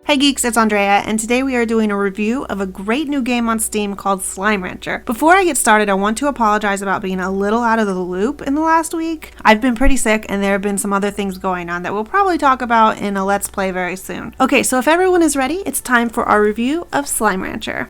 Hey geeks, it's Andrea, and today we are doing a review of a great new game on Steam called Slime Rancher. Before I get started, I want to apologize about being a little out of the loop in the last week. I've been pretty sick and there have been some other things going on that we'll probably talk about in a Let's Play very soon. Okay, so if everyone is ready, it's time for our review of Slime Rancher.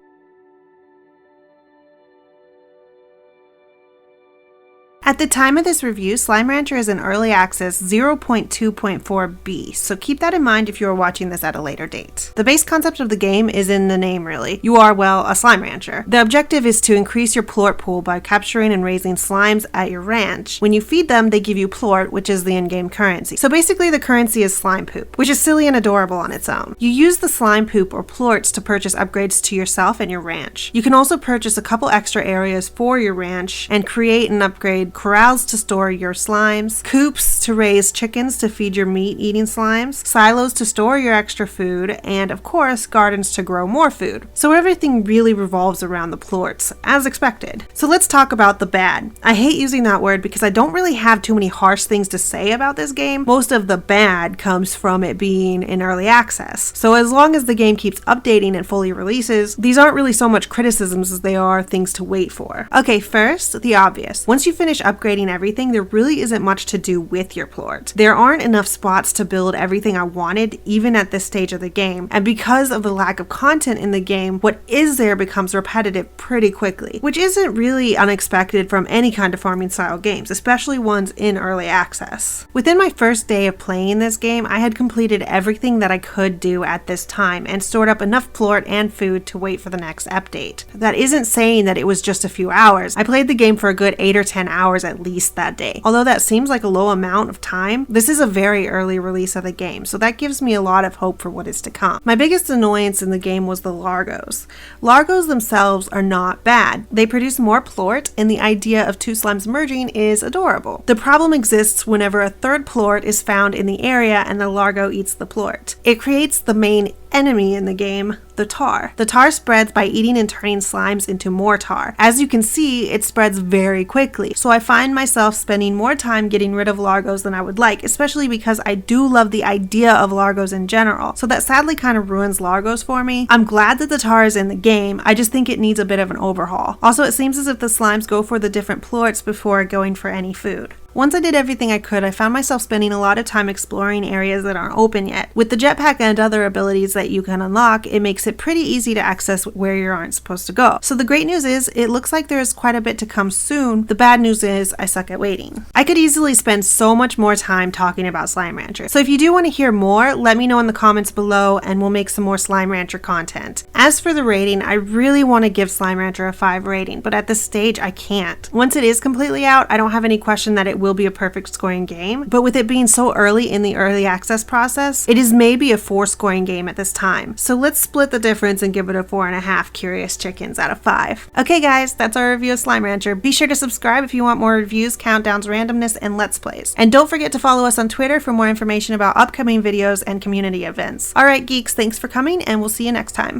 At the time of this review, Slime Rancher is in early access 0.2.4b, so keep that in mind if you are watching this at a later date. The base concept of the game is in the name really. You are, well, a slime rancher. The objective is to increase your plort pool by capturing and raising slimes at your ranch. When you feed them, they give you plort, which is the in-game currency. So basically the currency is slime poop, which is silly and adorable on its own. You use the slime poop or plorts to purchase upgrades to yourself and your ranch. You can also purchase a couple extra areas for your ranch and create and upgrade corrals to store your slimes, coops to raise chickens to feed your meat-eating slimes, silos to store your extra food, and of course, gardens to grow more food. So everything really revolves around the plorts, as expected. So let's talk about the bad. I hate using that word because I don't really have too many harsh things to say about this game. Most of the bad comes from it being in early access. So as long as the game keeps updating and fully releases, these aren't really so much criticisms as they are things to wait for. Okay, first, the obvious. Once you finish upgrading everything, there really isn't much to do with your plort. There aren't enough spots to build everything I wanted, even at this stage of the game, and because of the lack of content in the game, what is there becomes repetitive pretty quickly, which isn't really unexpected from any kind of farming style games, especially ones in early access. Within my first day of playing this game, I had completed everything that I could do at this time and stored up enough plort and food to wait for the next update. That isn't saying that it was just a few hours. I played the game for a good 8 or 10 hours at least that day. Although that seems like a low amount of time, this is a very early release of the game, so that gives me a lot of hope for what is to come. My biggest annoyance in the game was the largos. Largos themselves are not bad. They produce more plort, and the idea of two slimes merging is adorable. The problem exists whenever a third plort is found in the area and the largo eats the plort. It creates the main enemy in the game, the tar. The tar spreads by eating and turning slimes into more tar. As you can see, it spreads very quickly, so I find myself spending more time getting rid of largos than I would like, especially because I do love the idea of largos in general, so that sadly kind of ruins largos for me. I'm glad that the tar is in the game, I just think it needs a bit of an overhaul. Also, it seems as if the slimes go for the different plorts before going for any food. Once I did everything I could, I found myself spending a lot of time exploring areas that aren't open yet. With the jetpack and other abilities that you can unlock, it makes it pretty easy to access where you aren't supposed to go. So the great news is, it looks like there is quite a bit to come soon. The bad news is, I suck at waiting. I could easily spend so much more time talking about Slime Rancher. So if you do want to hear more, let me know in the comments below and we'll make some more Slime Rancher content. As for the rating, I really want to give Slime Rancher a 5 rating, but at this stage I can't. Once it is completely out, I don't have any question that it will be a perfect scoring game, but with it being so early in the early access process, it is maybe a 4 scoring game at this time. So let's split the difference and give it a 4.5 curious chickens out of 5. Okay guys, that's our review of Slime Rancher. Be sure to subscribe if you want more reviews, countdowns, randomness, and let's plays. And don't forget to follow us on Twitter for more information about upcoming videos and community events. Alright geeks, thanks for coming and we'll see you next time.